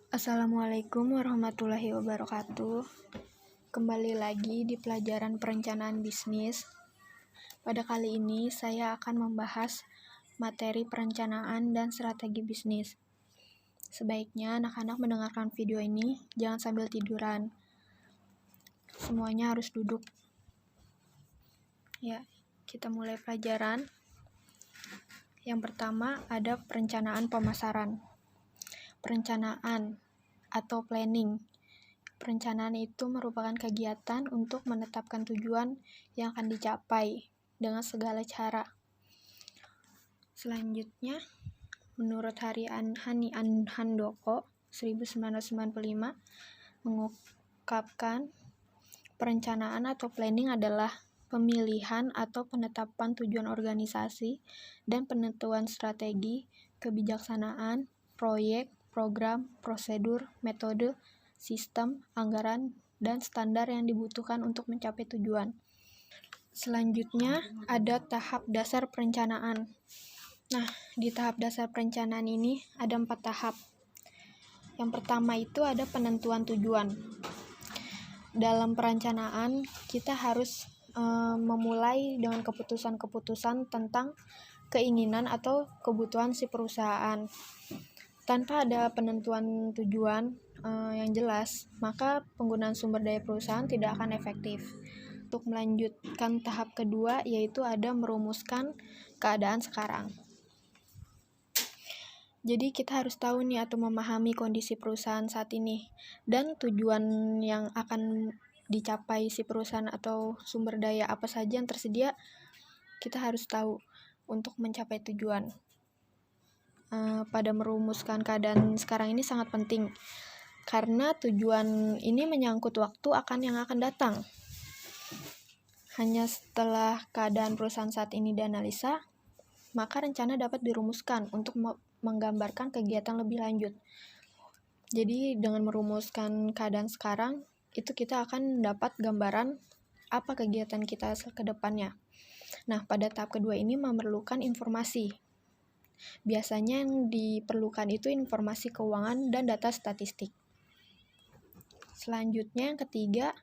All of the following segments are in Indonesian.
Assalamualaikum warahmatullahi wabarakatuh. Kembali lagi di pelajaran perencanaan bisnis. Pada kali ini saya akan membahas materi perencanaan dan strategi bisnis. Sebaiknya anak-anak mendengarkan video ini, jangan sambil tiduran. Semuanya harus duduk. Ya, kita mulai pelajaran. Yang pertama ada perencanaan pemasaran. Perencanaan atau planning. Perencanaan itu merupakan kegiatan untuk menetapkan tujuan yang akan dicapai dengan segala cara. Selanjutnya, menurut Hani Handoko 1995 mengungkapkan perencanaan atau planning adalah pemilihan atau penetapan tujuan organisasi dan penentuan strategi, kebijaksanaan, proyek, program, prosedur, metode, sistem, anggaran, dan standar yang dibutuhkan untuk mencapai tujuan. Selanjutnya, ada tahap dasar perencanaan. Nah, di tahap dasar perencanaan ini ada 4 tahap. Yang pertama itu ada penentuan tujuan. Dalam perencanaan, kita harus memulai dengan keputusan-keputusan tentang keinginan atau kebutuhan si perusahaan. Tanpa ada penentuan tujuan yang jelas, maka penggunaan sumber daya perusahaan tidak akan efektif. Untuk melanjutkan tahap kedua, yaitu ada merumuskan keadaan sekarang. Jadi kita harus tahu nih atau memahami kondisi perusahaan saat ini dan tujuan yang akan dicapai si perusahaan atau sumber daya apa saja yang tersedia, kita harus tahu untuk mencapai tujuan. Pada merumuskan keadaan sekarang ini sangat penting karena tujuan ini menyangkut waktu yang akan datang. Hanya setelah keadaan perusahaan saat ini dianalisa, maka rencana dapat dirumuskan untuk menggambarkan kegiatan lebih lanjut. Jadi dengan merumuskan keadaan sekarang, itu kita akan dapat gambaran apa kegiatan kita ke depannya. Nah, pada tahap kedua ini memerlukan informasi. Biasanya yang diperlukan itu informasi keuangan dan data statistik. Selanjutnya yang ketiga,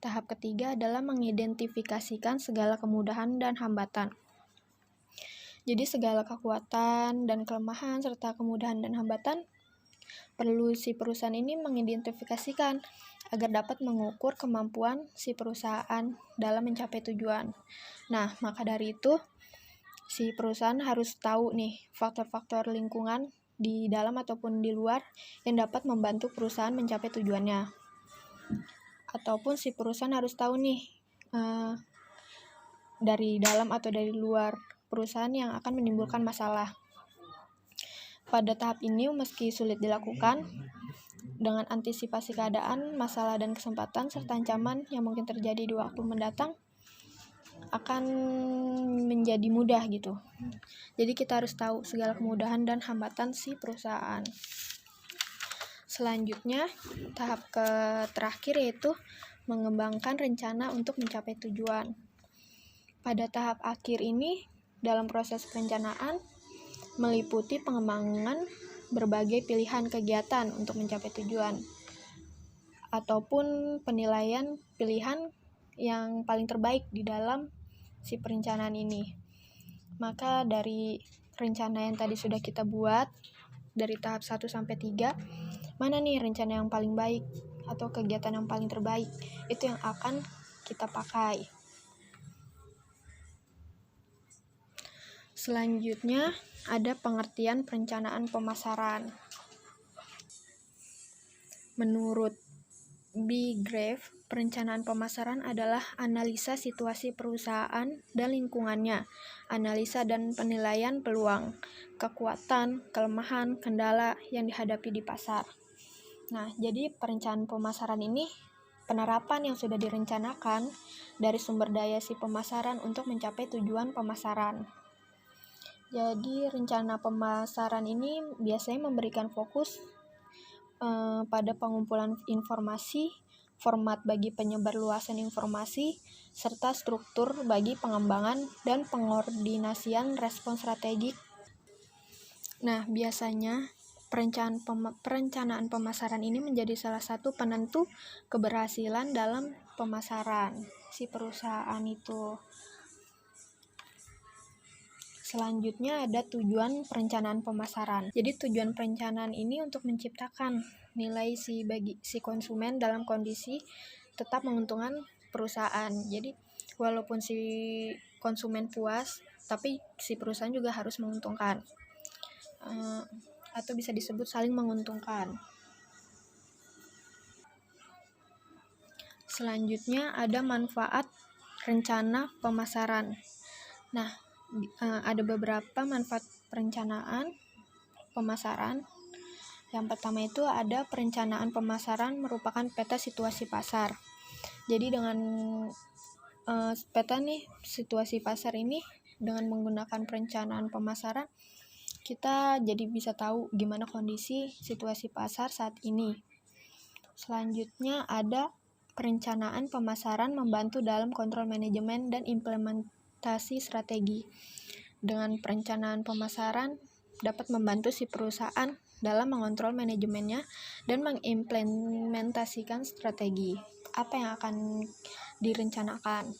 tahap ketiga adalah mengidentifikasikan segala kemudahan dan hambatan. Jadi segala kekuatan dan kelemahan serta kemudahan dan hambatan perlu si perusahaan ini mengidentifikasikan agar dapat mengukur kemampuan si perusahaan dalam mencapai tujuan. Nah, maka dari itu si perusahaan harus tahu nih faktor-faktor lingkungan di dalam ataupun di luar yang dapat membantu perusahaan mencapai tujuannya. Ataupun si perusahaan harus tahu nih dari dalam atau dari luar perusahaan yang akan menimbulkan masalah. Pada tahap ini meski sulit dilakukan, dengan antisipasi keadaan, masalah dan kesempatan serta ancaman yang mungkin terjadi di waktu mendatang akan menjadi mudah gitu. Jadi kita harus tahu segala kemudahan dan hambatan si perusahaan. Selanjutnya, tahap terakhir yaitu mengembangkan rencana untuk mencapai tujuan. Pada tahap akhir ini, dalam proses perencanaan, meliputi pengembangan berbagai pilihan kegiatan untuk mencapai tujuan, ataupun penilaian pilihan yang paling terbaik di dalam si perencanaan ini. Maka dari rencana yang tadi sudah kita buat, dari tahap 1 sampai 3, mana nih rencana yang paling baik atau kegiatan yang paling terbaik, itu yang akan kita pakai. Selanjutnya ada pengertian perencanaan pemasaran. Menurut B. Grave, perencanaan pemasaran adalah analisa situasi perusahaan dan lingkungannya, analisa dan penilaian peluang, kekuatan, kelemahan, kendala yang dihadapi di pasar. Nah, jadi perencanaan pemasaran ini penerapan yang sudah direncanakan dari sumber daya si pemasaran untuk mencapai tujuan pemasaran. Jadi rencana pemasaran ini biasanya memberikan fokus pada pengumpulan informasi, format bagi penyebarluasan informasi, serta struktur bagi pengembangan dan pengordinasian respons strategik. Nah, biasanya perencanaan pemasaran ini menjadi salah satu penentu keberhasilan dalam pemasaran si perusahaan itu. Selanjutnya ada tujuan perencanaan pemasaran. Jadi tujuan perencanaan ini untuk menciptakan nilai bagi si konsumen dalam kondisi tetap menguntungkan perusahaan. Jadi walaupun si konsumen puas, tapi si perusahaan juga harus menguntungkan. Atau bisa disebut saling menguntungkan. Selanjutnya ada manfaat rencana pemasaran. Nah, ada beberapa manfaat perencanaan pemasaran. Yang pertama itu ada perencanaan pemasaran merupakan peta situasi pasar. Jadi dengan peta situasi pasar ini dengan menggunakan perencanaan pemasaran, kita jadi bisa tahu gimana kondisi situasi pasar saat ini. Selanjutnya ada perencanaan pemasaran membantu dalam kontrol manajemen dan implementasi strategi. Dengan perencanaan pemasaran dapat membantu si perusahaan dalam mengontrol manajemennya dan mengimplementasikan strategi apa yang akan direncanakan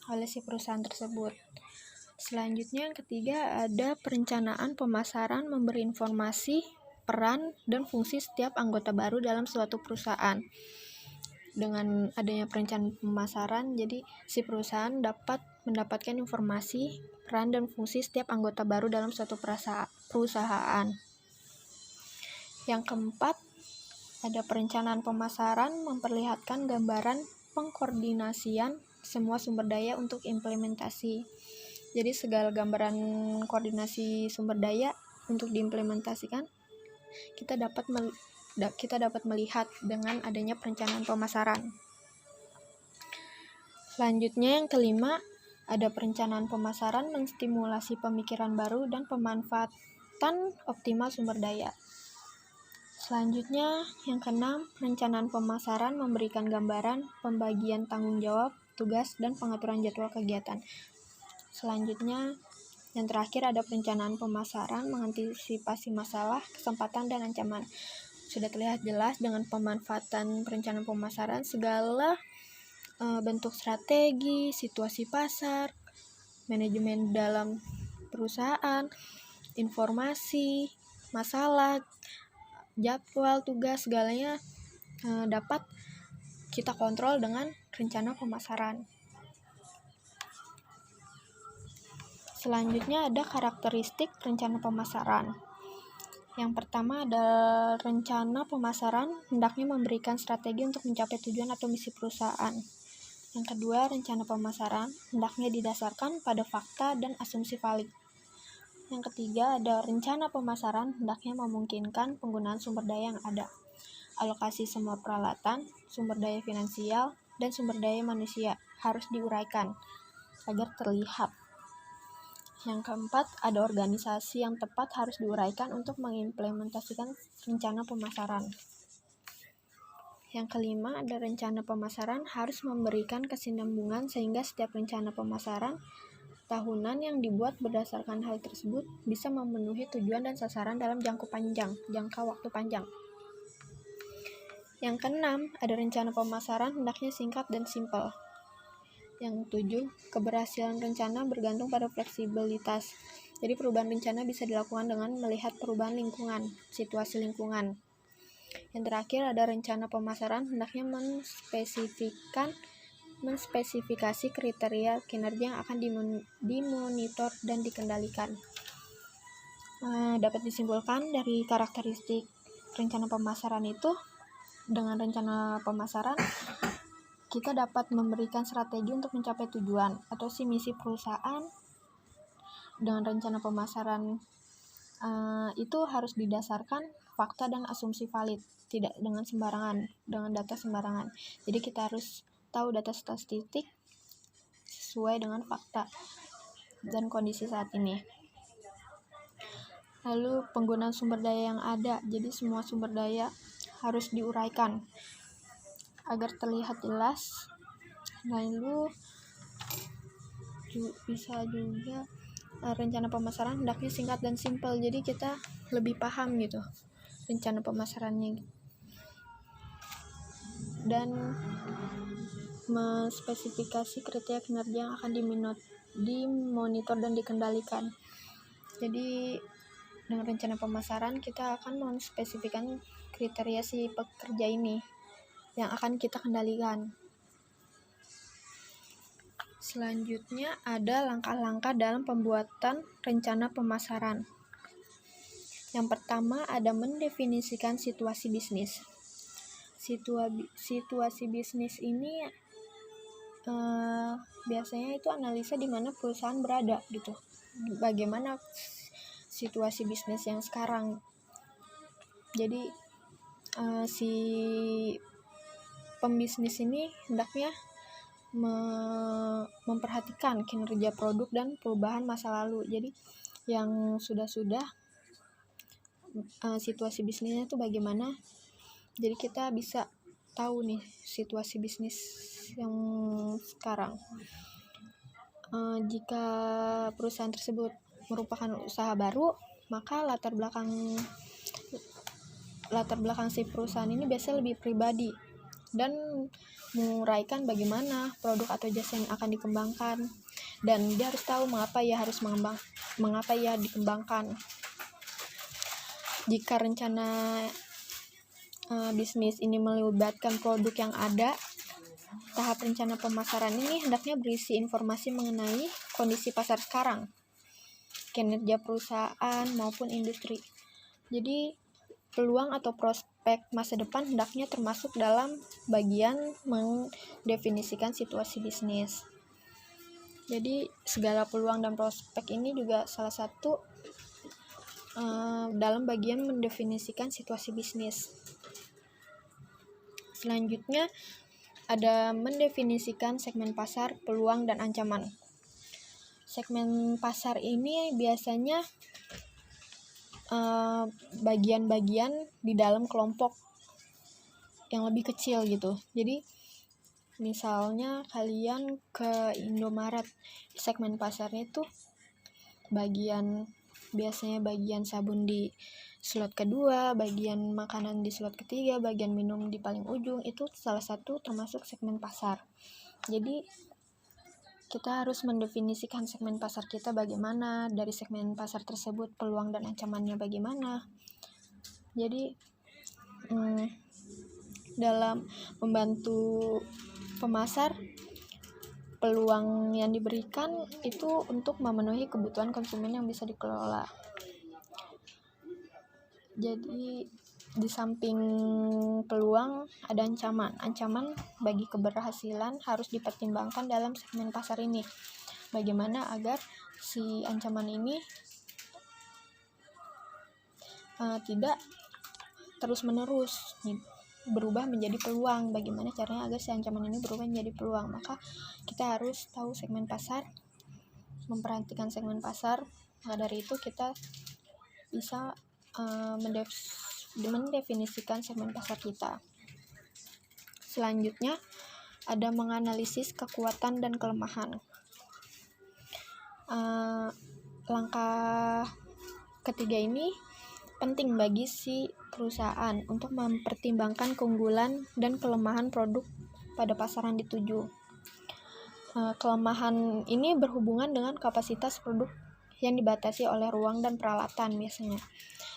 oleh si perusahaan tersebut. Selanjutnya yang ketiga ada perencanaan pemasaran memberi informasi, peran, dan fungsi setiap anggota baru dalam suatu perusahaan. Dengan adanya perencanaan pemasaran, jadi si perusahaan dapat mendapatkan informasi, peran, dan fungsi setiap anggota baru dalam suatu perusahaan. Yang keempat, ada perencanaan pemasaran memperlihatkan gambaran pengkoordinasian semua sumber daya untuk implementasi. Jadi segala gambaran koordinasi sumber daya untuk diimplementasikan kita dapat melihat dengan adanya perencanaan pemasaran. Selanjutnya yang kelima, ada perencanaan pemasaran menstimulasi pemikiran baru dan pemanfaatan optimal sumber daya. Selanjutnya yang keenam, perencanaan pemasaran memberikan gambaran pembagian tanggung jawab, tugas, dan pengaturan jadwal kegiatan. Selanjutnya yang terakhir ada perencanaan pemasaran mengantisipasi masalah, kesempatan, dan ancaman. Sudah terlihat jelas dengan pemanfaatan perencanaan pemasaran segala bentuk strategi, situasi pasar, manajemen dalam perusahaan, informasi, masalah, jadwal, tugas, segalanya dapat kita kontrol dengan rencana pemasaran. Selanjutnya ada karakteristik rencana pemasaran. Yang pertama ada rencana pemasaran hendaknya memberikan strategi untuk mencapai tujuan atau misi perusahaan. Yang kedua, rencana pemasaran hendaknya didasarkan pada fakta dan asumsi valid. Yang ketiga, ada rencana pemasaran hendaknya memungkinkan penggunaan sumber daya yang ada, alokasi semua peralatan, sumber daya finansial, dan sumber daya manusia harus diuraikan agar terlihat. Yang keempat, ada organisasi yang tepat harus diuraikan untuk mengimplementasikan rencana pemasaran. Yang kelima, ada rencana pemasaran harus memberikan kesinambungan sehingga setiap rencana pemasaran tahunan yang dibuat berdasarkan hal tersebut bisa memenuhi tujuan dan sasaran dalam jangka waktu panjang. Yang keenam, ada rencana pemasaran hendaknya singkat dan simpel. Yang ketujuh, keberhasilan rencana bergantung pada fleksibilitas. Jadi perubahan rencana bisa dilakukan dengan melihat perubahan lingkungan, situasi lingkungan. Yang terakhir ada rencana pemasaran hendaknya menspesifikasi kriteria kinerja yang akan dimonitor dan dikendalikan. Dapat disimpulkan dari karakteristik rencana pemasaran itu, dengan rencana pemasaran kita dapat memberikan strategi untuk mencapai tujuan atau si misi perusahaan. Dengan rencana pemasaran itu harus didasarkan fakta dan asumsi valid, tidak dengan data sembarangan. Jadi kita harus tahu data statistik sesuai dengan fakta dan kondisi saat ini. Lalu penggunaan sumber daya yang ada, jadi semua sumber daya harus diuraikan agar terlihat jelas. Lalu bisa juga rencana pemasaran hendaknya singkat dan simpel, jadi kita lebih paham gitu rencana pemasarannya, dan menspesifikasi kriteria kinerja yang akan dimonitor dan dikendalikan. Jadi dengan rencana pemasaran kita akan menspesifikasikan kriteria si pekerja ini yang akan kita kendalikan. Selanjutnya ada langkah-langkah dalam pembuatan rencana pemasaran. Yang pertama ada mendefinisikan situasi bisnis. Situasi bisnis ini biasanya itu analisa di mana perusahaan berada gitu. Bagaimana situasi bisnis yang sekarang. Jadi si pembisnis ini hendaknya memperhatikan kinerja produk dan perubahan masa lalu. Jadi yang sudah situasi bisnisnya itu bagaimana. Jadi kita bisa tahu nih situasi bisnis yang sekarang. Jika perusahaan tersebut merupakan usaha baru, maka latar belakang si perusahaan ini biasanya lebih pribadi dan menguraikan bagaimana produk atau jasa yang akan dikembangkan, dan dia harus tahu mengapa ia dikembangkan. Jika rencana bisnis ini melibatkan produk yang ada, tahap rencana pemasaran ini hendaknya berisi informasi mengenai kondisi pasar sekarang, kinerja perusahaan maupun industri. Jadi peluang atau prospek masa depan hendaknya termasuk dalam bagian mendefinisikan situasi bisnis. Jadi segala peluang dan prospek ini juga salah satu dalam bagian mendefinisikan situasi bisnis. Selanjutnya ada mendefinisikan segmen pasar, peluang, dan ancaman. Segmen pasar ini biasanya bagian-bagian di dalam kelompok yang lebih kecil gitu. Jadi misalnya kalian ke Indomaret, segmen pasarnya itu biasanya bagian sabun di slot kedua, bagian makanan di slot ketiga, bagian minum di paling ujung. Itu salah satu termasuk segmen pasar. Jadi kita harus mendefinisikan segmen pasar kita bagaimana, dari segmen pasar tersebut peluang dan ancamannya bagaimana. Jadi dalam membantu pemasar, peluang yang diberikan itu untuk memenuhi kebutuhan konsumen yang bisa dikelola. Jadi di samping peluang ada ancaman. Ancaman bagi keberhasilan harus dipertimbangkan dalam segmen pasar ini. Bagaimana agar si ancaman ini tidak terus-menerus berubah menjadi peluang. Bagaimana caranya agar si ancaman ini berubah menjadi peluang? Maka kita harus tahu segmen pasar, memperhatikan segmen pasar. Maka dari itu kita bisa mendefinisikan segmen pasar kita. Selanjutnya ada menganalisis kekuatan dan kelemahan. Langkah ketiga ini penting bagi si perusahaan untuk mempertimbangkan keunggulan dan kelemahan produk pada pasaran dituju. Kelemahan ini berhubungan dengan kapasitas produk yang dibatasi oleh ruang dan peralatan biasanya.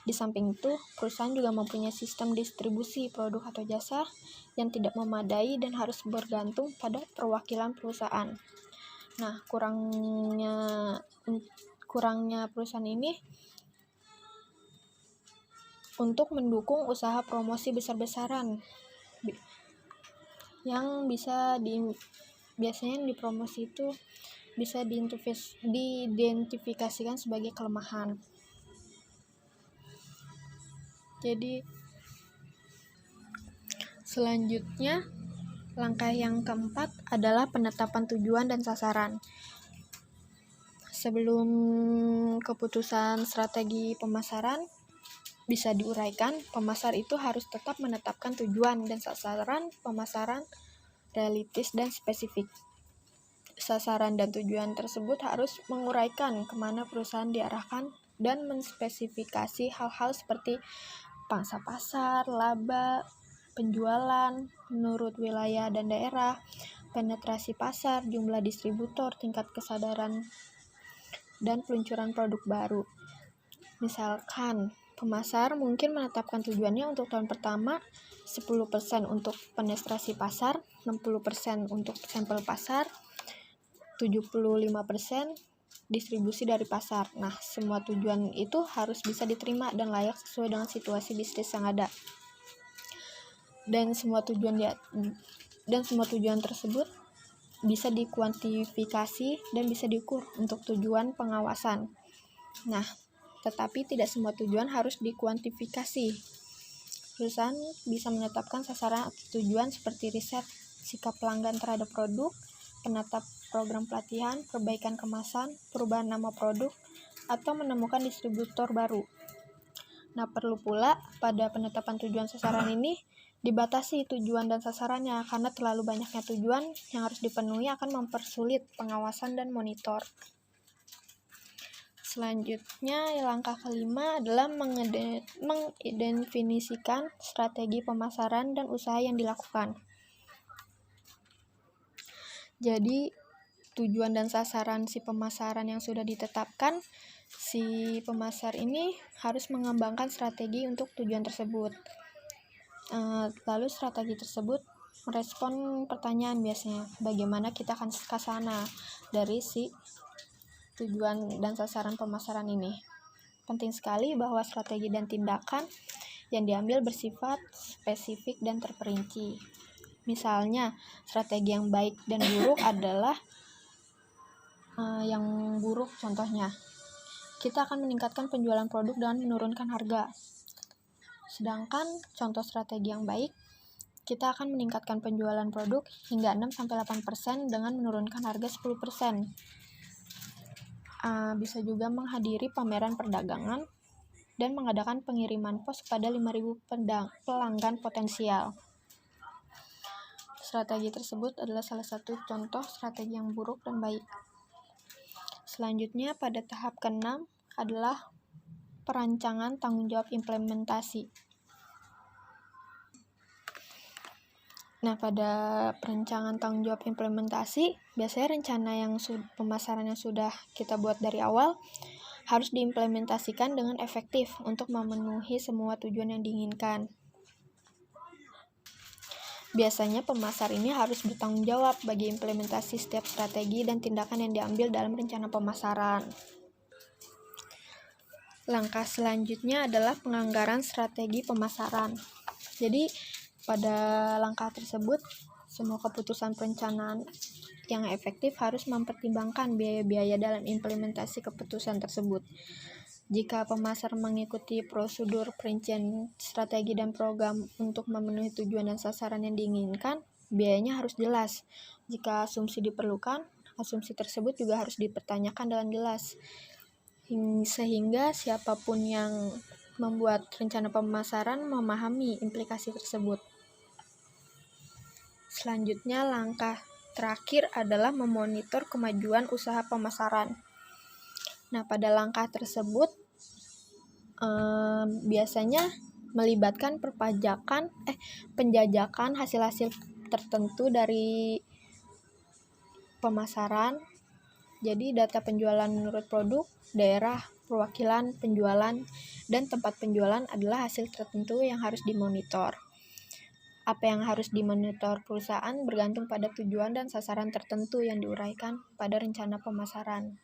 Di samping itu, perusahaan juga mempunyai sistem distribusi produk atau jasa yang tidak memadai dan harus bergantung pada perwakilan perusahaan. Nah, kurangnya perusahaan ini untuk mendukung usaha promosi besar-besaran yang biasanya dipromosi itu bisa diidentifikasikan sebagai kelemahan. Jadi selanjutnya langkah yang keempat adalah penetapan tujuan dan sasaran. Sebelum keputusan strategi pemasaran bisa diuraikan, pemasar itu harus tetap menetapkan tujuan dan sasaran pemasaran realistis dan spesifik. Sasaran dan tujuan tersebut harus menguraikan kemana perusahaan diarahkan dan menspesifikasi hal-hal seperti pangsa pasar, laba, penjualan menurut wilayah dan daerah, penetrasi pasar, jumlah distributor, tingkat kesadaran, dan peluncuran produk baru. Misalkan, pemasar mungkin menetapkan tujuannya untuk tahun pertama 10% untuk penetrasi pasar, 60% untuk sampel pasar, 75% distribusi dari pasar. Nah, semua tujuan itu harus bisa diterima dan layak sesuai dengan situasi bisnis yang ada. Dan semua tujuan tersebut bisa dikuantifikasi dan bisa diukur untuk tujuan pengawasan. Nah, tetapi tidak semua tujuan harus dikuantifikasi. Perusahaan bisa menetapkan sasaran atau tujuan seperti riset, sikap pelanggan terhadap produk, penetap program pelatihan, perbaikan kemasan, perubahan nama produk, atau menemukan distributor baru. Nah, perlu pula pada penetapan tujuan sasaran ini dibatasi tujuan dan sasarannya, karena terlalu banyaknya tujuan yang harus dipenuhi akan mempersulit pengawasan dan monitor. Selanjutnya, langkah kelima adalah mengidefinisikan strategi pemasaran dan usaha yang dilakukan. Jadi, tujuan dan sasaran si pemasaran yang sudah ditetapkan, si pemasar ini harus mengembangkan strategi untuk tujuan tersebut. Lalu strategi tersebut merespon pertanyaan biasanya, bagaimana kita akan ke sana dari si tujuan dan sasaran pemasaran ini. Penting sekali bahwa strategi dan tindakan yang diambil bersifat spesifik dan terperinci. Misalnya, strategi yang baik dan buruk adalah yang buruk contohnya. Kita akan meningkatkan penjualan produk dengan menurunkan harga. Sedangkan contoh strategi yang baik, kita akan meningkatkan penjualan produk hingga 6-8% dengan menurunkan harga 10%. Bisa juga menghadiri pameran perdagangan dan mengadakan pengiriman pos pada 5.000 pelanggan potensial. Strategi tersebut adalah salah satu contoh strategi yang buruk dan baik. Selanjutnya, pada tahap ke-6 adalah perancangan tanggung jawab implementasi. Nah, pada perencanaan tanggung jawab implementasi, biasanya rencana pemasaran yang sudah kita buat dari awal harus diimplementasikan dengan efektif untuk memenuhi semua tujuan yang diinginkan. Biasanya pemasar ini harus bertanggung jawab bagi implementasi setiap strategi dan tindakan yang diambil dalam rencana pemasaran. Langkah selanjutnya adalah penganggaran strategi pemasaran. Jadi, pada langkah tersebut, semua keputusan perencanaan yang efektif harus mempertimbangkan biaya-biaya dalam implementasi keputusan tersebut. Jika pemasar mengikuti prosedur perincian strategi dan program untuk memenuhi tujuan dan sasaran yang diinginkan, biayanya harus jelas. Jika asumsi diperlukan, asumsi tersebut juga harus dipertanyakan dengan jelas. Sehingga siapapun yang membuat rencana pemasaran memahami implikasi tersebut. Selanjutnya, langkah terakhir adalah memonitor kemajuan usaha pemasaran. Nah, pada langkah tersebut biasanya melibatkan penjajakan hasil-hasil tertentu dari pemasaran. Jadi, data penjualan menurut produk, daerah, perwakilan penjualan, dan tempat penjualan adalah hasil tertentu yang harus dimonitor. Apa yang harus dimonitor perusahaan bergantung pada tujuan dan sasaran tertentu yang diuraikan pada rencana pemasaran.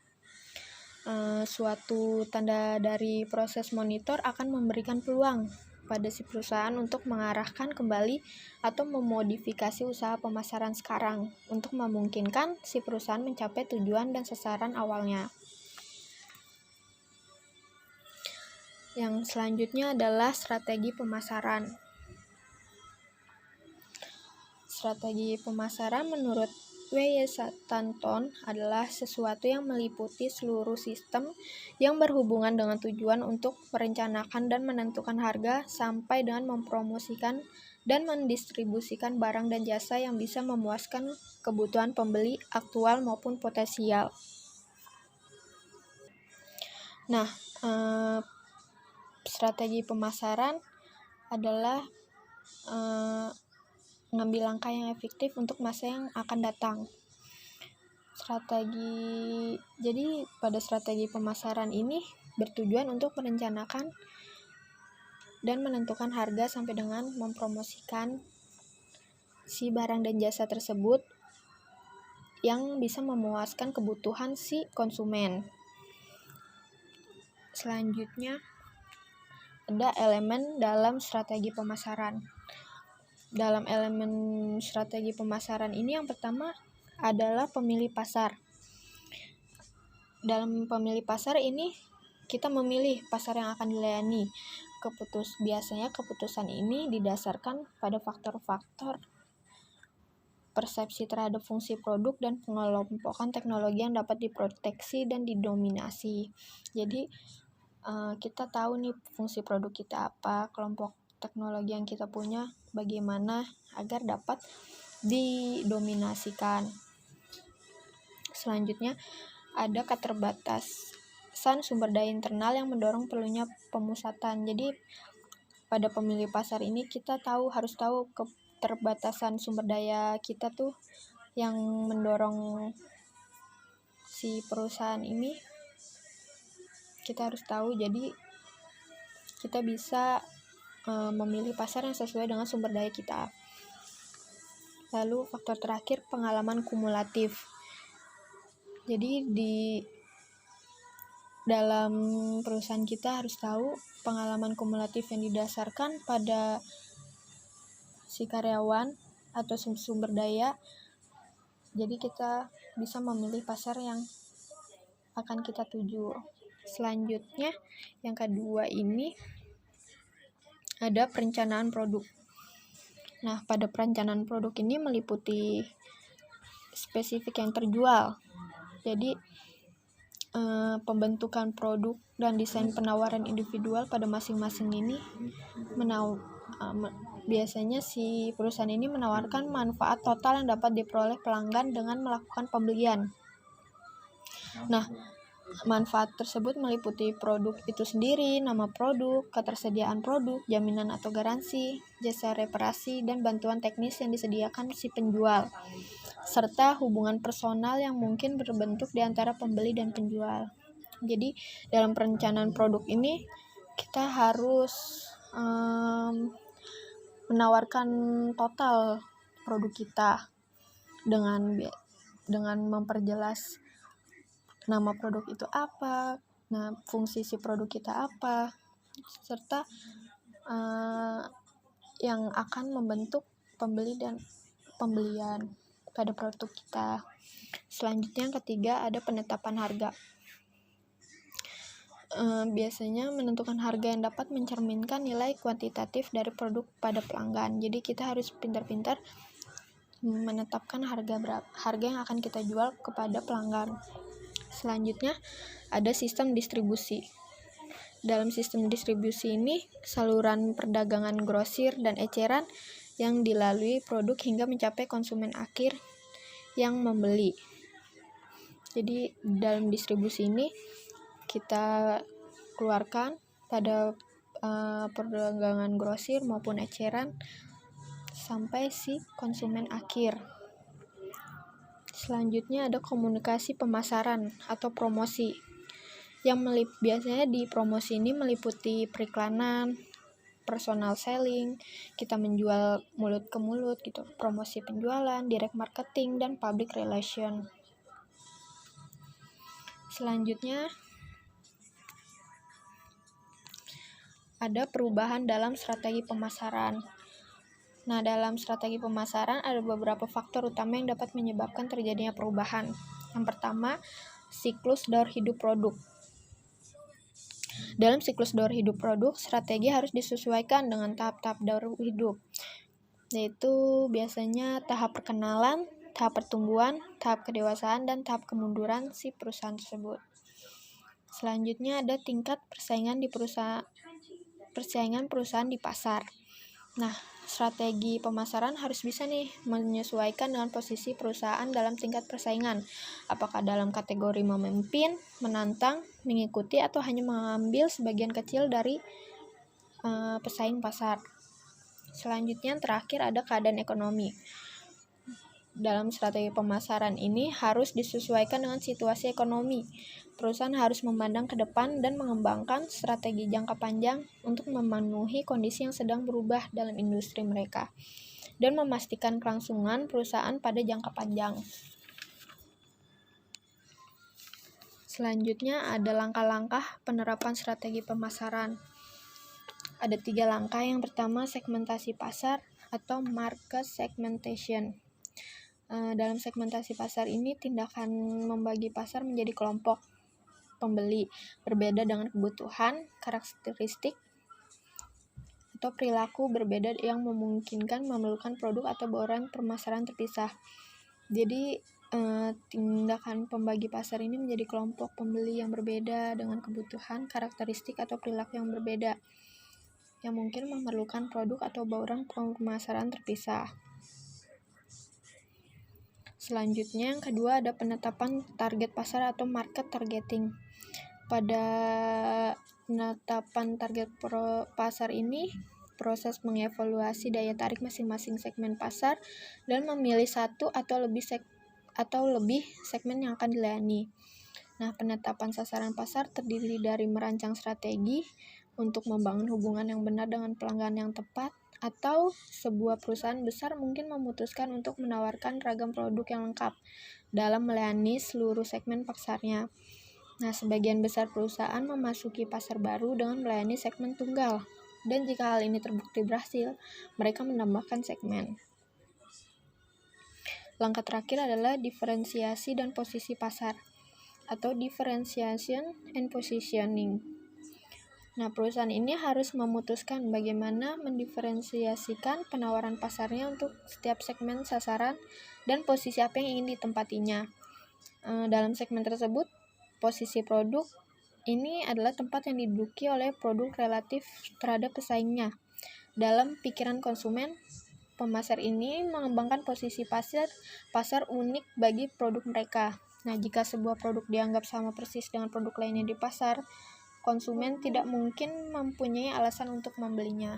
Suatu tanda dari proses monitor akan memberikan peluang pada si perusahaan untuk mengarahkan kembali atau memodifikasi usaha pemasaran sekarang untuk memungkinkan si perusahaan mencapai tujuan dan sasaran awalnya. Yang selanjutnya adalah strategi pemasaran. Strategi pemasaran menurut W.Y. Stanton adalah sesuatu yang meliputi seluruh sistem yang berhubungan dengan tujuan untuk merencanakan dan menentukan harga sampai dengan mempromosikan dan mendistribusikan barang dan jasa yang bisa memuaskan kebutuhan pembeli aktual maupun potensial. Nah, strategi pemasaran adalah mengambil langkah yang efektif untuk masa yang akan datang. Jadi pada strategi pemasaran ini bertujuan untuk merencanakan dan menentukan harga sampai dengan mempromosikan si barang dan jasa tersebut yang bisa memuaskan kebutuhan si konsumen. Selanjutnya ada elemen dalam strategi pemasaran. Dalam elemen strategi pemasaran ini yang pertama adalah pemilih pasar. Dalam pemilih pasar ini kita memilih pasar yang akan dilayani. Biasanya keputusan ini didasarkan pada faktor-faktor persepsi terhadap fungsi produk dan pengelompokan teknologi yang dapat diproteksi dan didominasi. Jadi kita tahu nih fungsi produk kita apa, kelompok teknologi yang kita punya bagaimana agar dapat didominasikan. Selanjutnya ada keterbatasan sumber daya internal yang mendorong perlunya pemusatan. Jadi pada pemilih pasar ini kita harus tahu keterbatasan sumber daya kita tuh yang mendorong si perusahaan ini. Kita harus tahu, jadi kita bisa memilih pasar yang sesuai dengan sumber daya kita. Lalu faktor terakhir, pengalaman kumulatif. Jadi di dalam perusahaan kita harus tahu pengalaman kumulatif yang didasarkan pada si karyawan atau sumber daya. Jadi kita bisa memilih pasar yang akan kita tuju. Selanjutnya yang kedua ini ada perencanaan produk. Nah, pada perencanaan produk ini meliputi spesifik yang terjual. Jadi pembentukan produk dan desain penawaran individual pada masing-masing ini biasanya si perusahaan ini menawarkan manfaat total yang dapat diperoleh pelanggan dengan melakukan pembelian. Nah, manfaat tersebut meliputi produk itu sendiri, nama produk, ketersediaan produk, jaminan atau garansi, jasa reparasi, dan bantuan teknis yang disediakan si penjual, serta hubungan personal yang mungkin berbentuk di antara pembeli dan penjual. Jadi dalam perencanaan produk ini kita harus menawarkan total produk kita dengan memperjelas nama produk itu apa, fungsi si produk kita apa, serta yang akan membentuk pembeli dan pembelian pada produk kita. Selanjutnya yang ketiga ada penetapan harga. Biasanya menentukan harga yang dapat mencerminkan nilai kuantitatif dari produk pada pelanggan. Jadi kita harus pintar-pintar menetapkan harga yang akan kita jual kepada pelanggan. Selanjutnya ada sistem distribusi. Dalam sistem distribusi ini saluran perdagangan grosir dan eceran yang dilalui produk hingga mencapai konsumen akhir yang membeli. Jadi dalam distribusi ini kita keluarkan pada perdagangan grosir maupun eceran sampai si konsumen akhir. Selanjutnya ada komunikasi pemasaran atau promosi. Yang biasanya di promosi ini meliputi periklanan, personal selling, kita menjual mulut ke mulut gitu, promosi penjualan, direct marketing, dan public relation. Selanjutnya ada perubahan dalam strategi pemasaran. Nah, dalam strategi pemasaran ada beberapa faktor utama yang dapat menyebabkan terjadinya perubahan. Yang pertama, siklus daur hidup produk. Dalam siklus daur hidup produk, strategi harus disesuaikan dengan tahap-tahap daur hidup, yaitu biasanya tahap perkenalan, tahap pertumbuhan, tahap kedewasaan, dan tahap kemunduran si perusahaan tersebut. Selanjutnya ada tingkat persaingan perusahaan di pasar. Nah, strategi pemasaran harus bisa nih menyesuaikan dengan posisi perusahaan dalam tingkat persaingan. Apakah dalam kategori memimpin, menantang, mengikuti, atau hanya mengambil sebagian kecil dari pesaing pasar. Selanjutnya yang terakhir ada keadaan ekonomi. Dalam strategi pemasaran ini harus disesuaikan dengan situasi ekonomi. Perusahaan harus memandang ke depan dan mengembangkan strategi jangka panjang untuk memenuhi kondisi yang sedang berubah dalam industri mereka dan memastikan kelangsungan perusahaan pada jangka panjang. Selanjutnya ada langkah-langkah penerapan strategi pemasaran. Ada 3 langkah. Yang pertama, segmentasi pasar atau market segmentation. Dalam segmentasi pasar ini, tindakan membagi pasar menjadi kelompok pembeli berbeda dengan kebutuhan, karakteristik, atau perilaku berbeda yang memungkinkan memerlukan produk atau bauran pemasaran terpisah. Jadi, tindakan pembagi pasar ini menjadi kelompok pembeli yang berbeda dengan kebutuhan, karakteristik, atau perilaku yang berbeda yang mungkin memerlukan produk atau bauran pemasaran terpisah. Selanjutnya yang kedua ada penetapan target pasar atau market targeting. Pada penetapan target pasar ini, proses mengevaluasi daya tarik masing-masing segmen pasar dan memilih satu atau lebih segmen yang akan dilayani. Nah, penetapan sasaran pasar terdiri dari merancang strategi untuk membangun hubungan yang benar dengan pelanggan yang tepat, atau sebuah perusahaan besar mungkin memutuskan untuk menawarkan ragam produk yang lengkap dalam melayani seluruh segmen pasarnya. Nah, sebagian besar perusahaan memasuki pasar baru dengan melayani segmen tunggal, dan jika hal ini terbukti berhasil, mereka menambahkan segmen. Langkah terakhir adalah diferensiasi dan posisi pasar, atau differentiation and positioning. Nah, perusahaan ini harus memutuskan bagaimana mendiferensiasikan penawaran pasarnya untuk setiap segmen sasaran dan posisi apa yang ingin ditempatinya. Dalam segmen tersebut, posisi produk ini adalah tempat yang diduduki oleh produk relatif terhadap pesaingnya. Dalam pikiran konsumen, pemasar ini mengembangkan posisi pasar unik bagi produk mereka. Nah, jika sebuah produk dianggap sama persis dengan produk lainnya di pasar, konsumen tidak mungkin mempunyai alasan untuk membelinya.